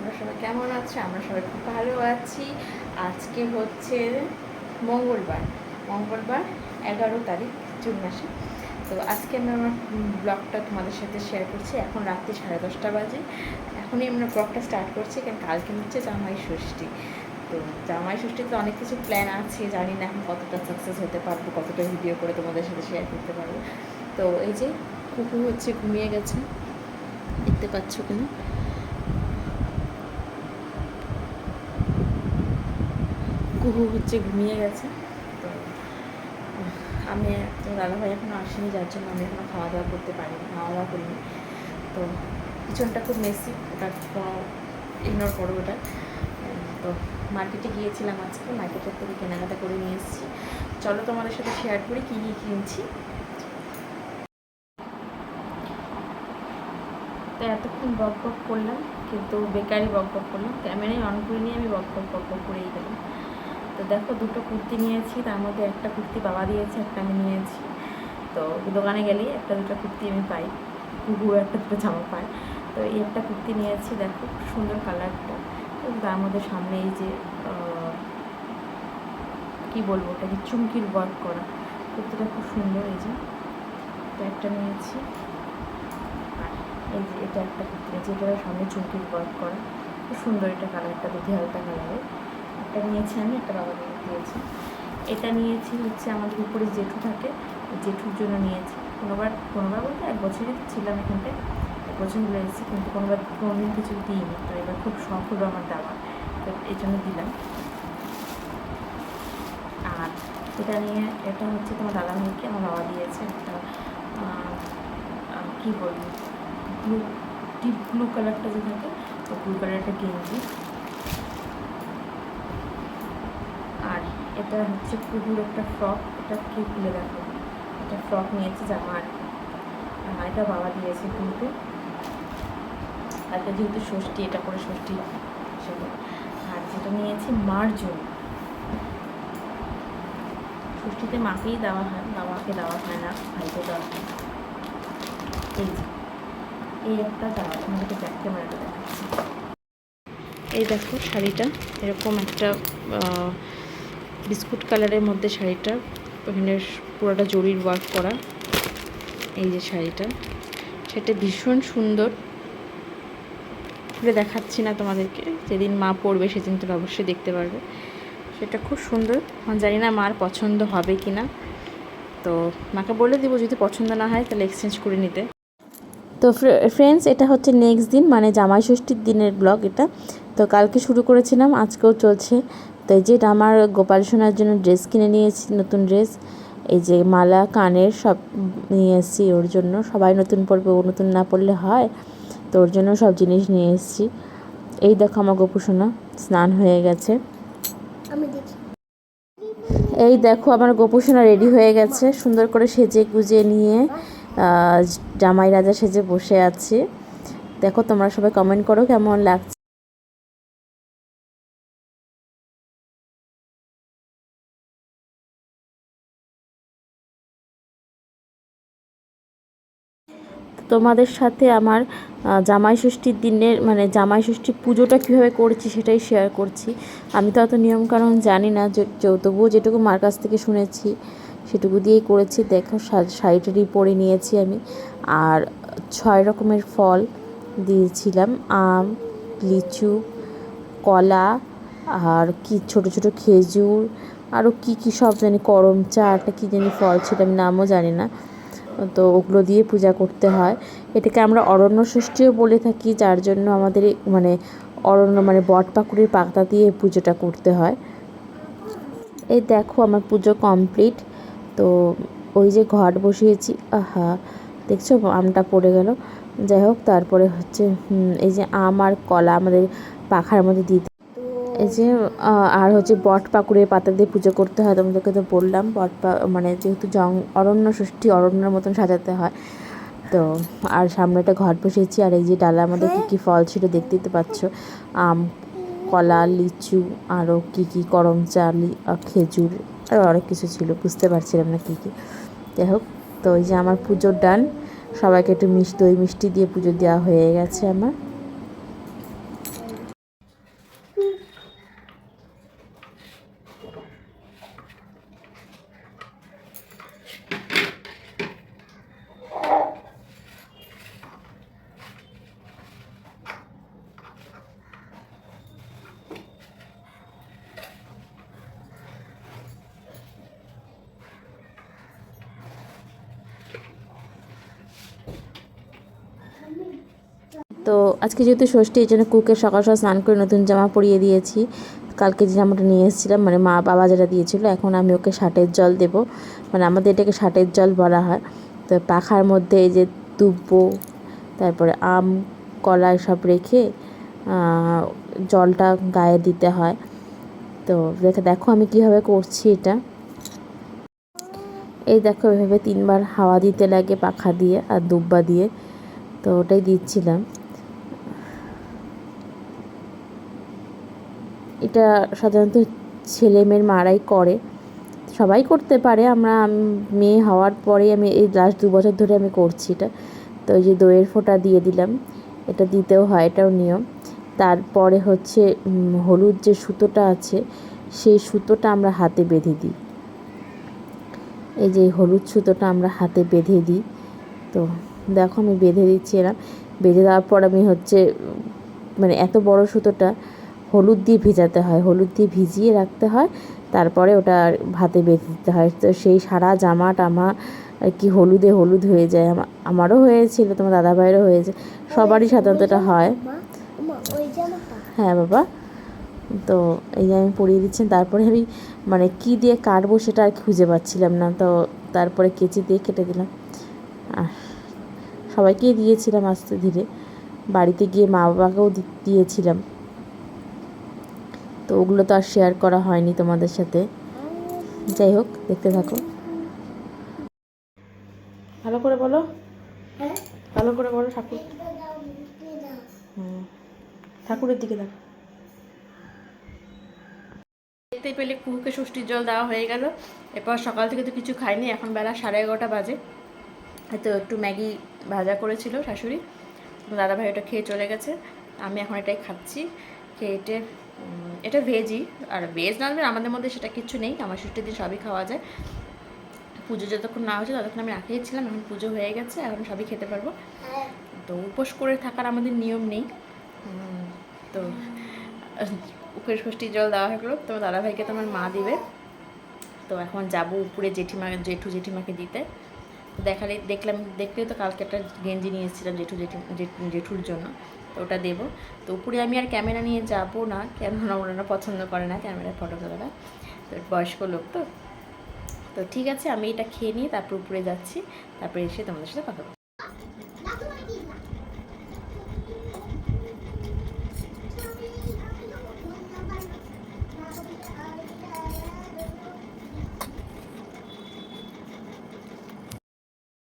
তোমরা সবাই কেমন আছো? আমরা সবাই খুব ভালো আছি। আজকে হচ্ছে মঙ্গলবার 11 তারিখ জুন মাসে। তো আজকে আমি আমার ব্লগটা তোমাদের সাথে শেয়ার করছি। এখন রাত্রি 10:30 বাজে। এখনই আমরা ব্লগটা স্টার্ট করছি, কারণ কালকে হচ্ছে জামাই ষষ্ঠী। তো জামাই ষষ্ঠীতে অনেক কিছু প্ল্যান আছে, জানি না এখন কতটা সাকসেস হতে পারবো, কতটা ভিডিও করে তোমাদের সাথে শেয়ার করতে পারবো। তো এই যে কুকুর হচ্ছে ঘুমিয়ে গেছে, দেখতে পাচ্ছ কিনা। কুহু হচ্ছে ঘুমিয়ে গেছে। তো আমি তো দাদাভাই এখনও আসেনি, যার জন্য আমি এখনও খাওয়া দাওয়া করতে পারিনি, খাওয়া দাওয়া করিনি। তো পিছনটা খুব মেসি, ওটা কোনো ইগনোর করো ওটা। তো মার্কেটে গিয়েছিলাম আজকে, মার্কেটের থেকে কেনাকাটা করে নিয়ে এসেছি। চলো তোমাদের সাথে শেয়ার করি কী কী কিনছি। তো এতক্ষণ বক বক করলাম, কিন্তু বেকারই বক বক করলাম, ক্যামেরায় অন করে নিয়ে আমি বক বক করেই গেলাম। তো দেখো, দুটো কুর্তি নিয়েছি, তার মধ্যে একটা কুর্তি বাবা দিয়েছে, একটা আমি নিয়েছি। তো দোকানে গেলেই একটা দুটো কুর্তি আমি পাই, কুকুর একটা দুটো জামা পাই। তো এই একটা কুর্তি নিয়েছি, দেখো খুব সুন্দর কালারটা। তার মধ্যে সামনে এই যে কী বলবো, ওটাকে চুমকির ওয়ার্ক করা, কুর্তিটা খুব সুন্দর। এই যে এটা একটা নিয়েছি, আর এই যে এটা একটা কুর্তি নিয়েছি, এটার সামনে চুমকির ওয়ার্ক করা, খুব সুন্দর। এটা কালারটা দুধি হালকা কালারের। একটা নিয়েছি আমি, একটা বাবা দিয়েছি। এটা নিয়েছি হচ্ছে আমাদের উপরে জেঠু থাকে, জেঠুর জন্য নিয়েছি। কোনোবার বলতে 1 বছরই ছিলাম এখানটায়, 1 বছর হয়ে এসেছি, কিন্তু কোনোদিন কিছু দিইনি। তো এবার খুব শখ হলো আমার দেওয়া, তো এই জন্য দিলাম। আর এটা হচ্ছে তোমার দাদা ভাইকে আমার বাবা দিয়েছে একটা, কী বলবো, ডিপ ব্লু কালারটা যে থাকে, তো ব্লু কালারের একটা গেঞ্জি। আর এটা হচ্ছে কুকুর একটা ফ্রক, এটা কি খুলে দেখো, এটা ফ্রক নিয়েছি, জামা আর কি। এটা বাবা দিয়েছে কিন্তু, তাকে যেহেতু ষষ্ঠী, এটা করে ষষ্ঠী হিসেবে। আর যেটা নিয়েছি মার জন্য, ষষ্ঠীতে মাকেই দেওয়া হয়, বাবাকে দেওয়া হয় না, ভাইকে দেওয়া হয়। এই একটা দেওয়া, তোমাদেরকে ব্যাক ক্যামেরাটা দেখাচ্ছি। এই দেখো শাড়িটা, এরকম একটা বিস্কুট কালারের মধ্যে শাড়িটা, ওখানে পুরোটা জরির ওয়ার্ক করা। এই যে শাড়িটা, সেটা ভীষণ সুন্দর। খুলে দেখাচ্ছি না তোমাদেরকে, যেদিন মা পরবে সেদিন তোমরা অবশ্যই দেখতে পারবে। সেটা খুব সুন্দর, জানি না মার পছন্দ হবে কি না। তো মাকে বলে দিব, যদি পছন্দ না হয় তাহলে এক্সচেঞ্জ করে নিতে। তো ফ্রেন্ডস, এটা হচ্ছে নেক্সট দিন, মানে জামাই ষষ্ঠীর দিনের ব্লগ এটা। তো কালকে শুরু করেছিলাম, আজকেও চলছে। তো এই যে এটা আমার গোপাল সোনার জন্য ড্রেস কিনে নিয়েছি, নতুন ড্রেস। এই যে মালা, কানের সব নিয়ে এসেছি ওর জন্য। সবাই নতুন পরবে, ও নতুন না পরলে হয়, তো ওর জন্য সব জিনিস নিয়ে এসেছি। এই দেখো আমার গোপু সোনা স্নান হয়ে গেছে। এই দেখো আমার গোপু সোনা রেডি হয়ে গেছে, সুন্দর করে সেজে গুজে নিয়ে জামাই রাজা সেজে বসে আছে। দেখো তোমরা সবাই কমেন্ট করো কেমন লাগছে। তোমাদের সাথে আমার জামাই ষষ্ঠীর দিনের, মানে জামাই ষষ্ঠী পুজোটা কীভাবে করছি সেটাই শেয়ার করছি। আমি তো অত নিয়মকানুন জানি না, তবুও যেটুকু মার কাছ থেকে শুনেছি সেটুকু দিয়েই করেছি। দেখো শাড়িটারি পরে নিয়েছি আমি, আর 6 রকমের ফল দিয়েছিলাম, আম, লিচু, কলা, আর কি ছোট ছোট খেজুর, আরও কি সব জানি, করমচা, একটা কী জানি ফল ছিল, আমি নামও জানি না। তো ওগুলো দিয়ে পূজা করতে হয়। এটাকে আমরা অরণ্য ষষ্ঠীও বলে থাকি, যার জন্য আমাদের মানে অরণ্য মানে বট পাকুড়ির পাতা দিয়ে পুজোটা করতে হয়। এই দেখো আমার পুজো কমপ্লিট। তো ওই যে ঘট বসিয়েছি, আহা দেখছো আমটা পড়ে গেল। যাই হোক, তারপরে হচ্ছে এই যে আম আর কলা আমাদের পাখার মধ্যে দিতে, এই যে আর হচ্ছে বট পাকুড়ের পাতা দিয়ে পুজো করতে হয়। তোমাদেরকে তো বললাম, মানে যেহেতু অরণ্য ষষ্ঠী, অরণ্যের মতন সাজাতে হয়। তো আর সামনে একটা ঘট বসিয়েছি, আর এই যে ডালার মধ্যে কী কী ফল ছিল দেখতেই তো পাচ্ছ, আম, কলা, লিচু, আরও কী করমচা, খেজুর, আর অনেক কিছু ছিল, বুঝতে পারছিলাম না কী। যাই হোক, তো এই যে আমার পুজোর ডান, সবাইকে একটু দই মিষ্টি দিয়ে পুজো দেওয়া হয়ে গেছে আমার। আজকে যেহেতু ষষ্ঠী, এই জন্য কুকে সকাল সকাল স্নান করে নতুন জামা পরিয়ে দিয়েছি। কালকে যে জামাটা নিয়ে এসেছিলাম, মানে মা বাবা যেটা দিয়েছিলো, এখন আমি ওকে ষাটের জল দেব। মানে আমাদের এটাকে ষাটের জল বলা হয়। তো পাখার মধ্যে এই যে দুব্বো, তারপরে আম, কলা সব রেখে জলটা গায়ে দিতে হয়। তো দেখো আমি কীভাবে করছি এটা। এই দেখো এভাবে 3বার হাওয়া দিতে লাগে পাখা দিয়ে আর দুব্বা দিয়ে। তো ওটাই দিচ্ছিলাম। এটা সাধারণত ছেলে মেয়ের মারাই করে, সবাই করতে পারে। আমরা মেয়ে হওয়ার পরেই আমি এই লাস্ট 2 বছর ধরে আমি করছি এটা। তো এই যে দইয়ের ফোঁটা দিয়ে দিলাম, এটা দিতেও হয়, এটাও নিয়ম। তারপরে হচ্ছে হলুদ যে সুতোটা আছে, সেই সুতোটা আমরা হাতে বেঁধে দিই। এই যে হলুদ সুতোটা আমরা হাতে বেঁধে দিই। তো দেখো আমি বেঁধে দিচ্ছি। এরম বেঁধে দেওয়ার পর আমি হচ্ছে মানে এত বড় সুতোটা হলুদ দিয়ে ভেজাতে হয়, হলুদ দিয়ে ভিজিয়ে রাখতে হয়, তারপরে ওটা হাতে বেঁধে দিতে হয়। তো সেই সারা জামা টামা আর কি হলুদে হলুদ হয়ে যায়। আমারও হয়েছিল, তোমার দাদাভাইয়েরও হয়েছে, সবারই সাধারণত এটা হয়। হ্যাঁ বাবা। তো এই যে আমি পরিয়ে দিচ্ছি। তারপরে আমি মানে কী দিয়ে কাটবো সেটা আর খুঁজে পাচ্ছিলাম না। তো তারপরে কেচি দিয়ে কেটে দিলাম। আর সবাইকেই দিয়েছিলাম আস্তে ধীরে, বাড়িতে গিয়ে মা বাবাকেও দিয়েছিলাম। তো ওগুলো তো আর শেয়ার করা হয়নি তোমাদের সাথে। যাই হোক, দেখতে থাকো। ভালো করে বলো, ভালো করে বলো। ঠাকুরের দিকে দেখো। দেখতেই পেলে কুকুরকে ষষ্ঠীর জল দেওয়া হয়ে গেল। এরপর সকাল থেকে তো কিছু খাইনি, এখন বেলা 11:30 বাজে। হয়তো একটু ম্যাগি ভাজা করেছিল শাশুড়ি, দাদাভাই ওটা খেয়ে চলে গেছে। আমি এখন এটাই খাচ্ছি। খেয়ে এটা ভেজই, আর ভেজ না আমাদের মধ্যে সেটা কিছু নেই। আমার ষষ্ঠীর দিন সবই খাওয়া যায়। পুজো যতক্ষণ না হয়েছে ততক্ষণ আমি রাখিয়েছিলাম, এখন পুজো হয়ে গেছে, এখন সবই খেতে পারবো। তো উপোস করে থাকার আমাদের নিয়ম নেই। তো উপরে ষষ্ঠীর জল দেওয়া হয়ে গেলো। তো দাদাভাইকে তো আমার মা দিবে। তো এখন যাবো উপরে জেঠিমাকে দিতে। দেখলে তো কালকে একটা গেঞ্জি নিয়ে এসেছিলাম জেঠুর জন্য, তো ওটা দেবো। তো উপরে আমি আর ক্যামেরা নিয়ে যাব না, কেননা ওনারা পছন্দ করে না ক্যামেরায় ফটো তোলা। তো বয়স্ক লোক তো। তো ঠিক আছে, আমি এটা খেয়ে নিয়ে তারপর উপরে যাচ্ছি, তারপরে এসে তোমাদের সাথে কথা বলবো।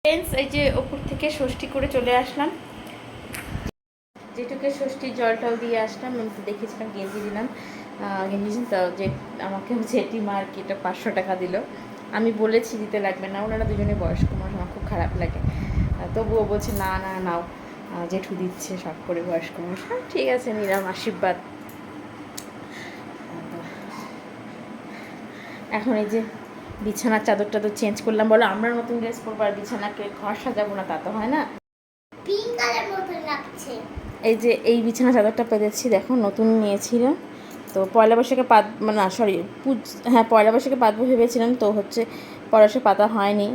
ফ্রেন্ডস, এই যে ওপর থেকে ষষ্ঠী করে চলে আসলাম, যেটুকু ষষ্ঠীর জলটাও দিয়ে আসলাম। আমি তো দেখেছিলাম গেঞ্জি দিলাম, তো যে আমাকে জেঠিমা আর কি এটা 500 টাকা দিল। আমি বলেছি দিতে লাগবে না, ওনারা দুজনে বয়স্ক মানুষ, আমার খুব খারাপ লাগে। তবুও বলছে না না নাও, জেঠু দিচ্ছে সব করে বয়স্ক মানুষ। ঠিক আছে, নিলাম, আশীর্বাদ। এখন এই যে বিছানার চাদর টাদর চেঞ্জ করলাম। বলো, আমরা নতুন ড্রেস পরবো আর বিছানাকে ঘর সাজাবো না, তা তো হয় না। পিঙ্ক কালার মতো লাগছে। এই যে এই বিছানা চাদরটা পেতেছি, দেখো নতুন নিয়েছিলাম। তো পয়লা বৈশাখে পয়লা বৈশাখে পাতবো ভেবেছিলাম, তো হচ্ছে পয়লা বৈশাখে পাতা হয়নি।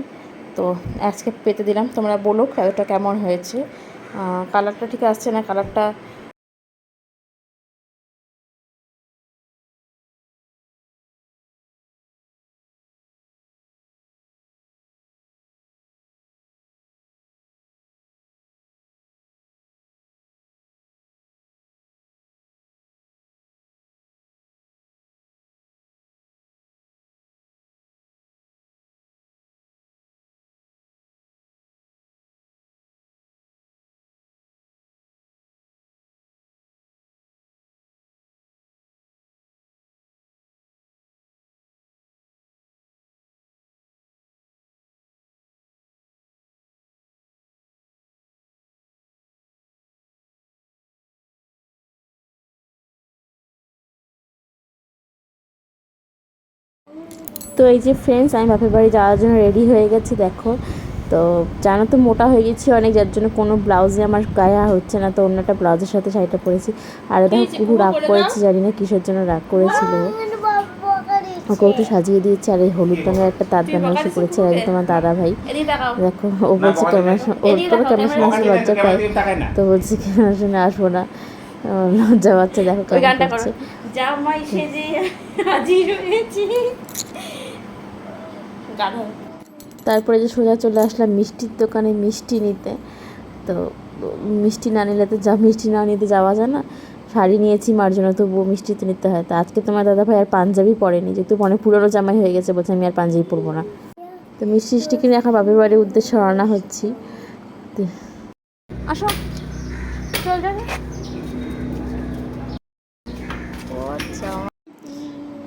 তো আজকে পেতে দিলাম। তোমরা বলো চাদরটা কেমন হয়েছে, কালারটা ঠিক আসছে না, কালারটা তো এই যে ফ্রেন্ডস, আমি বাপের বাড়ি যাওয়ার জন্য রেডি হয়ে গেছি। দেখো, তো জানো তো মোটা হয়ে গেছি অনেক, যার জন্য কোনো ব্লাউজে আমার গায়ে হচ্ছে না। তো অন্য একটা ব্লাউজের সাথে শাড়িটা পরেছি। আর দেখো কুকু রাগ করেছি, জানি না কিসের জন্য রাগ করেছিল। ওকেও তো সাজিয়ে দিয়েছে। আর এই হলুদ রঙের একটা তাঁত বানিয়ে এসে পড়েছে, আর তোমার দাদা ভাই। দেখো ও বলছে ক্যামেরার সামনে, ওর তো ক্যামেরার সামনে আসতে লজ্জা পায়, তো বলছে ক্যামেরার সামনে আসবো না, লজ্জা পাচ্ছে। দেখো কেমন করছে। জামাই সেজে হাজির হয়েছি। তারপরে যে সোজা চলে আসলাম মিষ্টির দোকানে মিষ্টি নিতে। তো মিষ্টি না নিলে তো মিষ্টি না নিতে যাওয়া যায় না। শাড়ি নিয়েছি মার জন্য, তবুও মিষ্টি তো নিতে হয়। তো আজকে তোমার দাদাভাই আর পাঞ্জাবি পরেনি, যেহেতু অনেক পুরোনো জামাই হয়ে গেছে, বলছে আমি আর পাঞ্জাবি পরবো না। তো মিষ্টি কিনে এখন বাপের বাড়ির উদ্দেশ্যে রওনা হচ্ছি। আসো চল যাবে।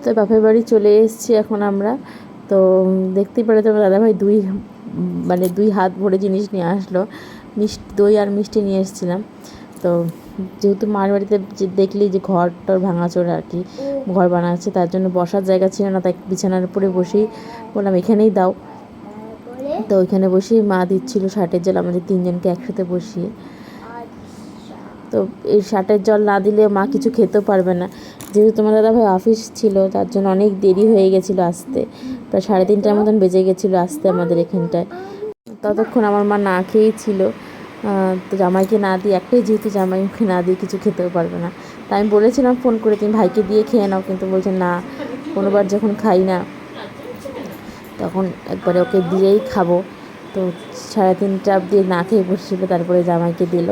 তো বাপের বাড়ি চলে এসেছি এখন আমরা। তো দেখতেই পারে তোমার দাদাভাই দুই হাত ভরে জিনিস নিয়ে আসলো। দই আর মিষ্টি নিয়ে এসেছিলাম। তো যেহেতু মার বাড়িতে দেখলি যে ঘরটার ভাঙাচোরা আর কি, ঘর বানাচ্ছে, তার জন্য বসার জায়গা ছিল না, তাই বিছানার উপরে বসেই বললাম এখানেই দাও। তো ওইখানে বসেই মা দিচ্ছিল ষাটের জল আমাদের তিনজনকে একসাথে বসিয়ে। তো এই ষাটের জল না দিলে মা কিছু খেতেও পারবে না। যেহেতু তোমার দাদাভাই অফিস ছিল, তার জন্য অনেক দেরি হয়ে গেছিলো আসতে, প্রায় 3:30টার মতন বেজে গেছিলো আসতে আমাদের এখানটায়। ততক্ষণ আমার মা না খেয়েই ছিল। তো জামাইকে না দিয়ে, একটাই যেহেতু জামাইকে না দিয়ে কিছু খেতেও পারবে না, তাই আমি বলেছিলাম ফোন করে তুমি ভাইকে দিয়ে খেয়ে নাও, কিন্তু বলছে না, কোনোবার যখন খাই না তখন একবারে ওকে দিয়েই খাবো। তো 3:30 অবধি না খেয়ে বসেছিলো, তারপরে জামাইকে দিল।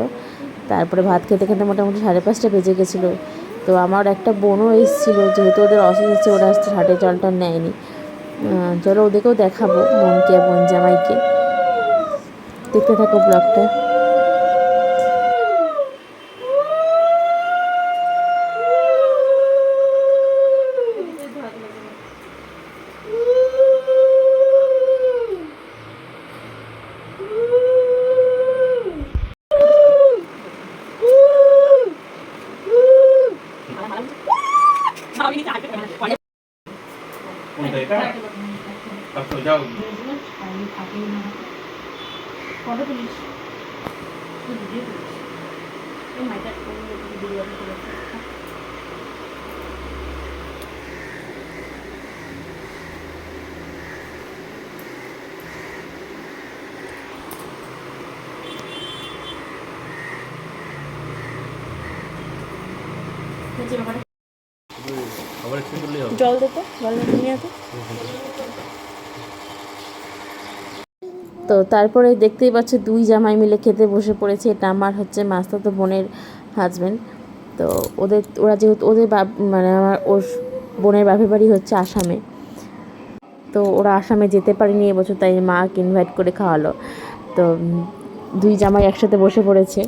তারপরে ভাত খেতে খেতে মোটামুটি 5:30 বেজে গেছিলো। তো আমার একটা বোনও এসেছিলো, যেহেতু ওদের অসুখ হচ্ছে, ওরা আসতে ষাটের জলটা নেয়নি। চলো ওদেরকেও দেখাবো, বোনকে বোন জামাইকে। দেখতে থাকো ব্লগটা। ফটো তুলিস, ভিডিও তুলিস, এই মাইটা ভিডিও তুলিস। জল দেতো, জল নিয়ে আসো। তো তারপরে দেখতেই পাচ্ছ দুই জামাই মিলে খেতে বসে পড়েছে। এটা আমার হচ্ছে মাস্তাতো বোনের হাজব্যান্ড। তো ওরা যেহেতু মানে আমার ওর বোনের বাপের বাড়ি হচ্ছে আসামে, তো ওরা আসামে যেতে পারেনি এবছর, তাই মাকে ইনভাইট করে খাওয়ালো। তো দুই জামাই একসাথে বসে পড়েছে।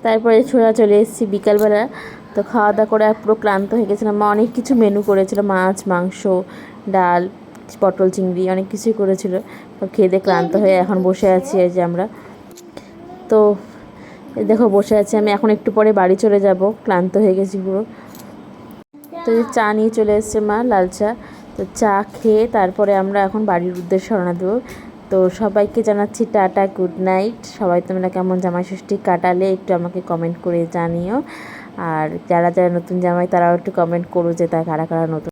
তারপরে ছোড়া চলে এসেছি বিকালবেলা। তো খাওয়া দাওয়া করে পুরো ক্লান্ত হয়ে গেছিলাম। মা অনেক কিছু মেনু করেছিল, মাছ, মাংস, ডাল, পটল, চিংড়ি, অনেক কিছুই করেছিল। তো খেয়ে দিয়ে ক্লান্ত হয়ে এখন বসে আছি এই যে আমরা। তো দেখো বসে আছি আমি, এখন একটু পরে বাড়ি চলে যাব, ক্লান্ত হয়ে গেছি পুরো। তো চা নিয়ে চলে এসছে মা, লাল চা। তো চা খেয়ে তারপরে আমরা এখন বাড়ির উদ্দেশ্যে রওনা দেবো। তো সবাইকে জানাচ্ছি টাটা, গুড নাইট। সবাই তোমরা কেমন জামাই ষষ্ঠী কাটালে একটু আমাকে কমেন্ট করে জানিও। আর যারা যারা নতুন জামাই তারাও একটু কমেন্ট করো যে কারা কারা নতুন।